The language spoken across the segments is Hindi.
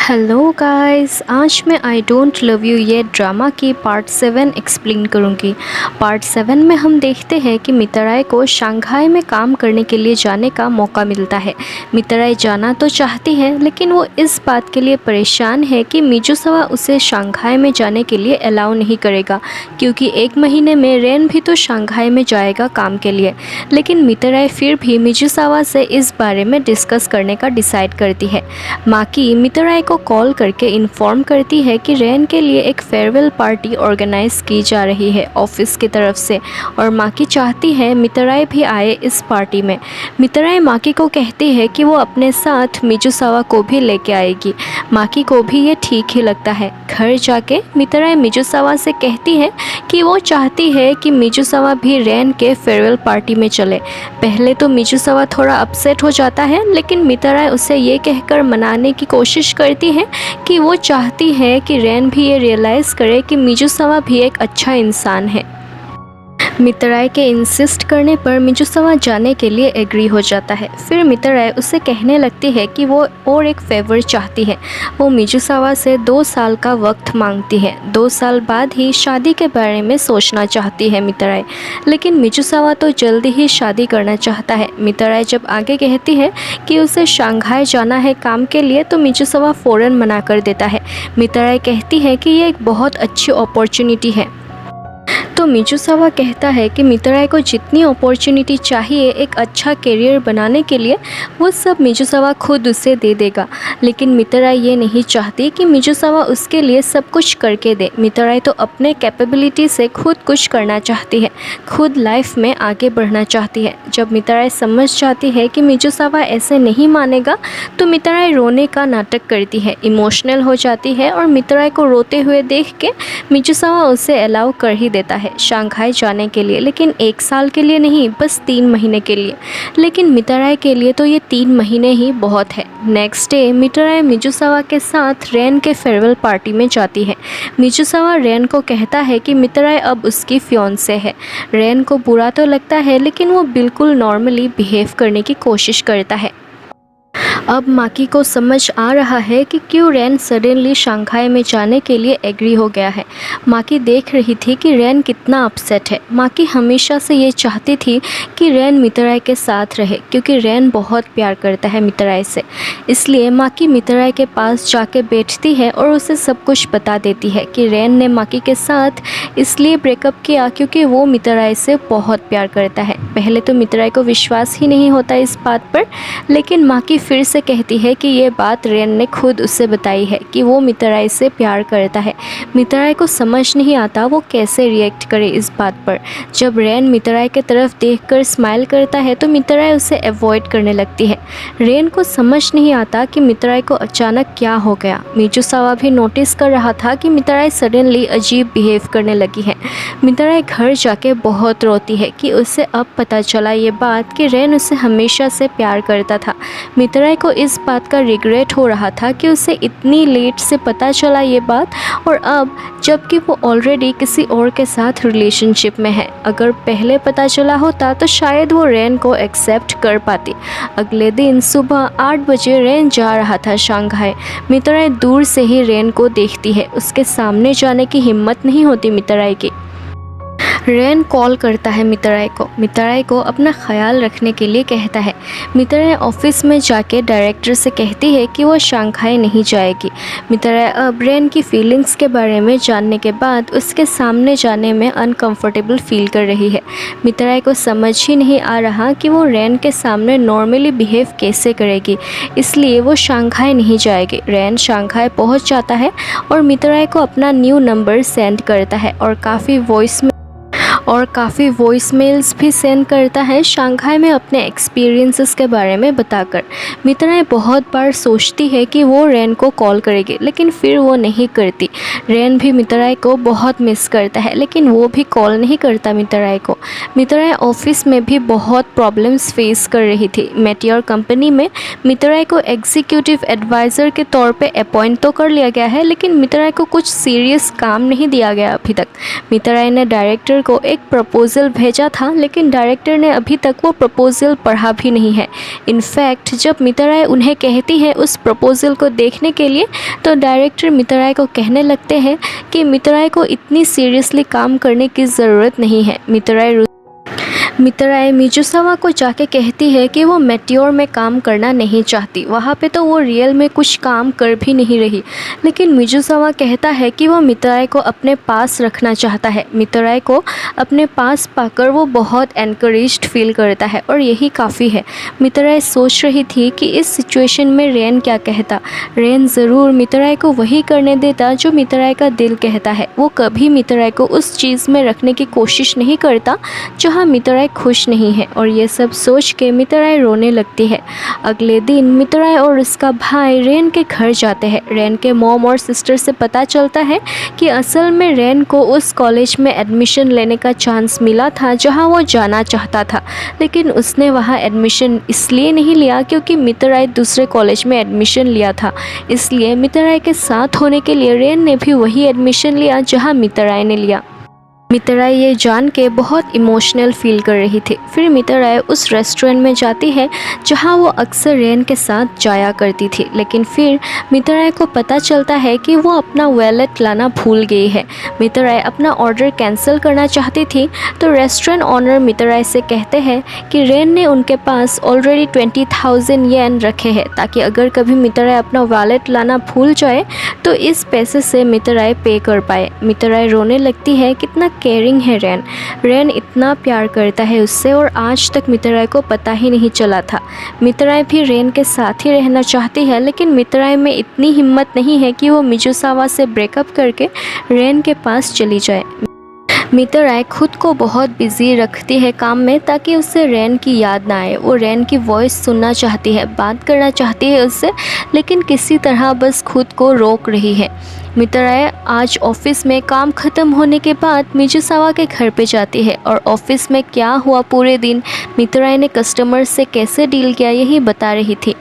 हेलो गाइस, आज मैं आई डोंट लव यू ये ड्रामा की पार्ट 7 एक्सप्लेन करूंगी। पार्ट 7 में हम देखते हैं कि मितराई को शंघाई में काम करने के लिए जाने का मौका मिलता है। मितराई जाना तो चाहती है, लेकिन वो इस बात के लिए परेशान है कि मिजुसावा उसे शंघाई में जाने के लिए अलाउ नहीं करेगा, क्योंकि 1 महीने में रेन भी तो शंघाई में जाएगा काम के लिए। लेकिन मितराई फिर भी मिजुसावा से इस बारे में डिस्कस करने का डिसाइड करती है। माकी मितराई को कॉल करके इन्फॉर्म करती है कि रेन के लिए एक फेयरवेल पार्टी ऑर्गेनाइज की जा रही है ऑफिस की तरफ से, और माकी चाहती है मितराई भी आए इस पार्टी में। मितराई माकी को कहती है कि वो अपने साथ मिजुसावा को भी लेके आएगी। माकी को भी ये ठीक ही लगता है। घर जाके मितराई मिजुसावा से कहती है कि वो चाहती है कि मिजुसावा भी रेन के फेयरवेल पार्टी में चले। पहले तो मिजुसावा थोड़ा अपसेट हो जाता है, लेकिन मितराई उसे ये कहकर मनाने की कोशिश करती है कि वो चाहती है कि रेन भी ये रियलाइज़ करे कि मिजुसावा भी एक अच्छा इंसान है। मितराई के इंसिस्ट करने पर मिजुसावा जाने के लिए एग्री हो जाता है। फिर मितराई उसे कहने लगती है कि वो और एक फेवर चाहती है। वो मिजुसावा से 2 साल का वक्त मांगती है। 2 साल बाद ही शादी के बारे में सोचना चाहती है मितराई, लेकिन मिजुसावा तो जल्दी ही शादी करना चाहता है। मितराई जब आगे कहती है कि उसे शंघाई जाना है काम के लिए, तो मिजुसावा फ़ौरन मना कर देता है। मितराई कहती है कि ये एक बहुत अच्छी अपॉर्चुनिटी है। तो मिजुसावा कहता है कि मितराई को जितनी अपॉर्चुनिटी चाहिए एक अच्छा करियर बनाने के लिए, वो सब मिजुसावा खुद उसे दे देगा। लेकिन मितराई ये नहीं चाहती कि मिजुसावा उसके लिए सब कुछ करके दे। मितराई तो अपने कैपेबिलिटी से खुद कुछ करना चाहती है, खुद लाइफ में आगे बढ़ना चाहती है। जब मितराई समझ जाती है कि मिजुसावा ऐसे नहीं मानेगा, तो मितराई रोने का नाटक करती है, इमोशनल हो जाती है, और मितराई को रोते हुए देख के मिजुसावा उसे अलाउ कर ही देता है शंघाई जाने के लिए, लेकिन 1 साल के लिए नहीं, बस 3 महीने के लिए। लेकिन मितराई के लिए तो ये 3 महीने ही बहुत है। नेक्स्ट डे मितराई मिजुसावा के साथ रेन के फेयरवेल पार्टी में जाती है। मिजुसावा रेन को कहता है कि मितराई अब उसकी फियांसे है। रेन को बुरा तो लगता है, लेकिन वो बिल्कुल नॉर्मली बिहेव करने की कोशिश करता है। अब माकी को समझ आ रहा है कि क्यों रेन सडनली शंघाई में जाने के लिए एग्री हो गया है। माकी देख रही थी कि रेन कितना अपसेट है। माकी हमेशा से ये चाहती थी कि रेन मितराई के साथ रहे, क्योंकि रेन बहुत प्यार करता है मितराई से। इसलिए माकी मितराई के पास जाके बैठती है और उसे सब कुछ बता देती है कि रेन ने माकी के साथ इसलिए ब्रेकअप किया क्योंकि वो मितराई से बहुत प्यार करता है। पहले तो मितराई को विश्वास ही नहीं होता इस बात पर, लेकिन माकी फिर से कहती है कि ये बात रेन ने खुद उससे बताई है कि वो मितराई से प्यार करता है। मितराई को समझ नहीं आता वो कैसे रिएक्ट करे इस बात पर। जब रेन मितराई के तरफ देखकर स्माइल करता है, तो मितराई उसे अवॉइड करने लगती है। रेन को समझ नहीं आता कि मितराई को अचानक क्या हो गया। मिजुसावा भी नोटिस कर रहा था कि मितराई सडनली अजीब बिहेव करने लगी है। मितराई घर जाके बहुत रोती है कि उसे अब पता चला ये बात कि रेन उसे हमेशा से प्यार करता था। मितराई को इस बात का रिग्रेट हो रहा था कि उसे इतनी लेट से पता चला ये बात, और अब जबकि वो ऑलरेडी किसी और के साथ रिलेशनशिप में है। अगर पहले पता चला होता तो शायद वो रेन को एक्सेप्ट कर पाती। अगले दिन सुबह 8 बजे रेन जा रहा था शंघाई। मितराई दूर से ही रेन को देखती है। उसके सामने जाने की हिम्मत नहीं होती मितराई की। रेन कॉल करता है मितराई को अपना ख्याल रखने के लिए कहता है। मितराई ऑफिस में जाके डायरेक्टर से कहती है कि वो शंघाई नहीं जाएगी। मितराई अब रेन की फीलिंग्स के बारे में जानने के बाद उसके सामने जाने में अनकंफर्टेबल फील कर रही है। मितराई को समझ ही नहीं आ रहा कि वो रेन के सामने नॉर्मली बिहेव कैसे करेगी, इसलिए वो शंघाई नहीं जाएगी। रेन शंघाई पहुंच जाता है और मितराई को अपना न्यू नंबर सेंड करता है और काफ़ी वॉइस मेल्स भी सेंड करता है शंघाई में अपने एक्सपीरियंसेस के बारे में बताकर। मितराई बहुत बार सोचती है कि वो रेन को कॉल करेगी, लेकिन फिर वो नहीं करती। रेन भी मितराई को बहुत मिस करता है, लेकिन वो भी कॉल नहीं करता मितराई को। मितराई ऑफिस में भी बहुत प्रॉब्लम्स फेस कर रही थी। मेटियोर कंपनी में मितराई को एग्जीक्यूटिव एडवाइज़र के तौर पे अपॉइंट तो कर लिया गया है, लेकिन मितराई को कुछ सीरियस काम नहीं दिया गया अभी तक। मितराई ने डायरेक्टर को एक प्रपोज़ल भेजा था, लेकिन डायरेक्टर ने अभी तक वो प्रपोज़ल पढ़ा भी नहीं है। इनफैक्ट जब मितराय उन्हें कहती है उस प्रपोज़ल को देखने के लिए, तो डायरेक्टर मितराय को कहने लगते हैं कि मितराय को इतनी सीरियसली काम करने की ज़रूरत नहीं है। मितराय मिजुसावा को जाके कहती है कि वो मेट्योर में काम करना नहीं चाहती, वहाँ पे तो वो रियल में कुछ काम कर भी नहीं रही। लेकिन मिजुसावा कहता है कि वो मितराय को अपने पास रखना चाहता है। मितराय को अपने पास पाकर वो बहुत एनकरेज्ड फील करता है और यही काफ़ी है। मितराय सोच रही थी कि इस सिचुएशन में रेन क्या कहता। रेन ज़रूर मितराय को वही करने देता जो मितराय का दिल कहता है। वो कभी मितराय को उस चीज़ में रखने की कोशिश नहीं करता जहाँ मितराय खुश नहीं है, और ये सब सोच के मितराय रोने लगती है। अगले दिन मितराय और उसका भाई रेन के घर जाते हैं। रेन के मॉम और सिस्टर से पता चलता है कि असल में रेन को उस कॉलेज में एडमिशन लेने का चांस मिला था जहां वो जाना चाहता था, लेकिन उसने वहां एडमिशन इसलिए नहीं लिया क्योंकि मितराय दूसरे कॉलेज में एडमिशन लिया था। इसलिए मितराय के साथ होने के लिए रेन ने भी वही एडमिशन लिया जहाँ मितराय ने लिया। मितराय ये जान के बहुत इमोशनल फील कर रही थी। फिर मितराय उस रेस्टोरेंट में जाती है जहाँ वो अक्सर रेन के साथ जाया करती थी, लेकिन फिर मितराय को पता चलता है कि वो अपना वॉलेट लाना भूल गई है। मितराय अपना ऑर्डर कैंसिल करना चाहती थी, तो रेस्टोरेंट ऑनर मितराय से कहते हैं कि रेन ने उनके पास ऑलरेडी 20,000 येन रखे हैं, ताकि अगर कभी मितराय अपना वॉलेट लाना भूल जाए तो इस पैसे से मितराय पे कर पाए। मितराय रोने लगती है। कितना केयरिंग है रेन। रेन इतना प्यार करता है उससे, और आज तक मितराय को पता ही नहीं चला था। मितराय भी रेन के साथ ही रहना चाहती है, लेकिन मितराय में इतनी हिम्मत नहीं है कि वो मिजुसावा से ब्रेकअप करके रेन के पास चली जाए। मितराय खुद को बहुत बिजी रखती है काम में, ताकि उससे रेन की याद ना आए। वो रेन की वॉइस सुनना चाहती है, बात करना चाहती है उससे, लेकिन किसी तरह बस खुद को रोक रही है। मितराय आज ऑफिस में काम ख़त्म होने के बाद मिजुसावा के घर पे जाती है, और ऑफिस में क्या हुआ पूरे दिन, मितराय ने कस्टमर से कैसे डील किया, यही बता रही थी।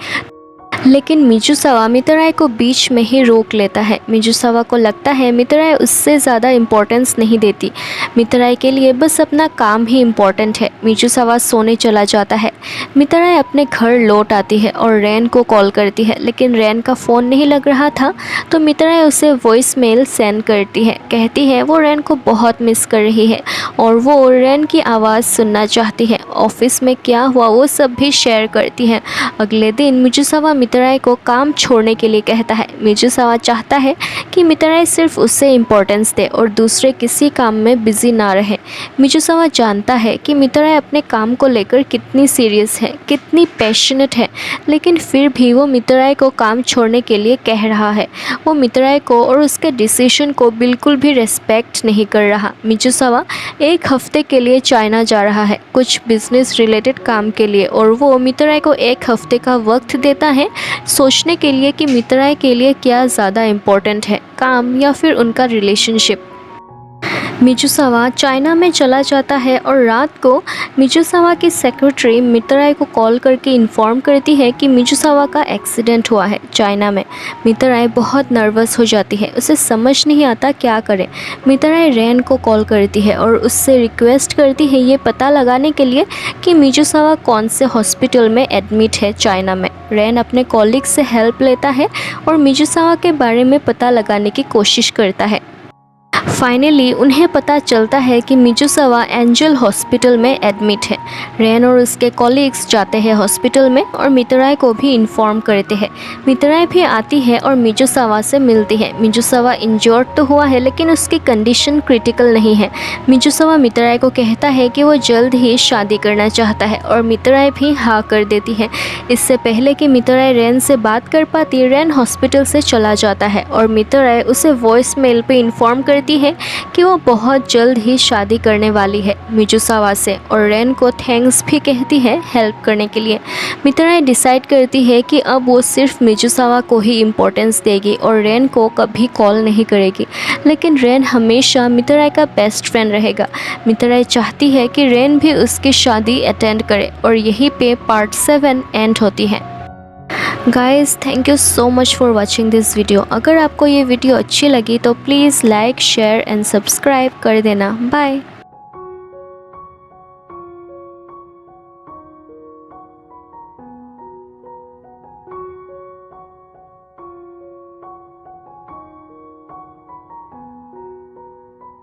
लेकिन मिजुसावा मितराय को बीच में ही रोक लेता है। मिजुसावा को लगता है मितराय उससे ज़्यादा इम्पोर्टेंस नहीं देती, मितराय के लिए बस अपना काम ही इम्पोर्टेंट है। मिजुसावा सोने चला जाता है। मितराय अपने घर लौट आती है और रेन को कॉल करती है, लेकिन रेन का फ़ोन नहीं लग रहा था, तो मितराय उसे वॉइस मेल सेंड करती है। कहती है वो रेन को बहुत मिस कर रही है और वो रेन की आवाज़ सुनना चाहती है। ऑफिस में क्या हुआ वो सब भी शेयर करती है। अगले दिन मिजुसावा मितराय को काम छोड़ने के लिए कहता है। मिजुसावा चाहता है कि मितराय सिर्फ उससे इम्पोर्टेंस दे और दूसरे किसी काम में बिजी ना रहे। मिजुसावा जानता है कि मितराय अपने काम को लेकर कितनी सीरियस है, कितनी पैशनेट है, लेकिन फिर भी वो मितराय को काम छोड़ने के लिए कह रहा है। वो मितराय को और उसके डिसीजन को बिल्कुल भी रेस्पेक्ट नहीं कर रहा। मिजुसावा एक हफ्ते के लिए चाइना जा रहा है, कुछ बिजनेस रिलेटेड काम के लिए, और वो मितराय को एक हफ्ते का वक्त देता है सोचने के लिए कि मितराय के लिए क्या ज़्यादा इम्पोर्टेंट है, काम या फिर उनका रिलेशनशिप। मिजुसावा चाइना में चला जाता है और रात को मिजुसावा की सेक्रेटरी मितराय को कॉल करके इन्फॉर्म करती है कि मिजुसावा का एक्सीडेंट हुआ है चाइना में। मितराय बहुत नर्वस हो जाती है, उसे समझ नहीं आता क्या करे। मितराय रेन को कॉल करती है और उससे रिक्वेस्ट करती है ये पता लगाने के लिए कि मिजुसावा कौन से हॉस्पिटल में एडमिट है चाइना में। रेन अपने कॉलीग से हेल्प लेता है और मिजुसावा के बारे में पता लगाने की कोशिश करता है। फाइनली उन्हें पता चलता है कि मिजुसावा एंजल हॉस्पिटल में एडमिट है। रेन और उसके कॉलीग्स जाते हैं हॉस्पिटल में और मितराय को भी इन्फॉर्म करते हैं। मितराय भी आती है और मिजुसावा से मिलती है। मिजुसावा इंजर्ड तो हुआ है, लेकिन उसकी कंडीशन क्रिटिकल नहीं है। मिजुसावा मितराय को कहता है कि वो जल्द ही शादी करना चाहता है और मितराय भी हाँ कर देती है। इससे पहले कि मितराय रेन से बात कर पाती, रेन हॉस्पिटल से चला जाता है और मितराय उसे वॉइस मेल पे इन्फॉर्म करती है कि वो बहुत जल्द ही शादी करने वाली है मिजुसावा से, और रेन को थैंक्स भी कहती है हेल्प करने के लिए। मितराय डिसाइड करती है कि अब वो सिर्फ मिजुसावा को ही इम्पोर्टेंस देगी और रेन को कभी कॉल नहीं करेगी, लेकिन रेन हमेशा मितराय का बेस्ट फ्रेंड रहेगा। मितराय चाहती है कि रेन भी उसकी शादी अटेंड करे, और यहीं पे पार्ट 7 एंड होती है। Guys, thank you so much for watching this video. अगर आपको ये वीडियो अच्छी लगी तो please like, share and subscribe कर देना। बाय।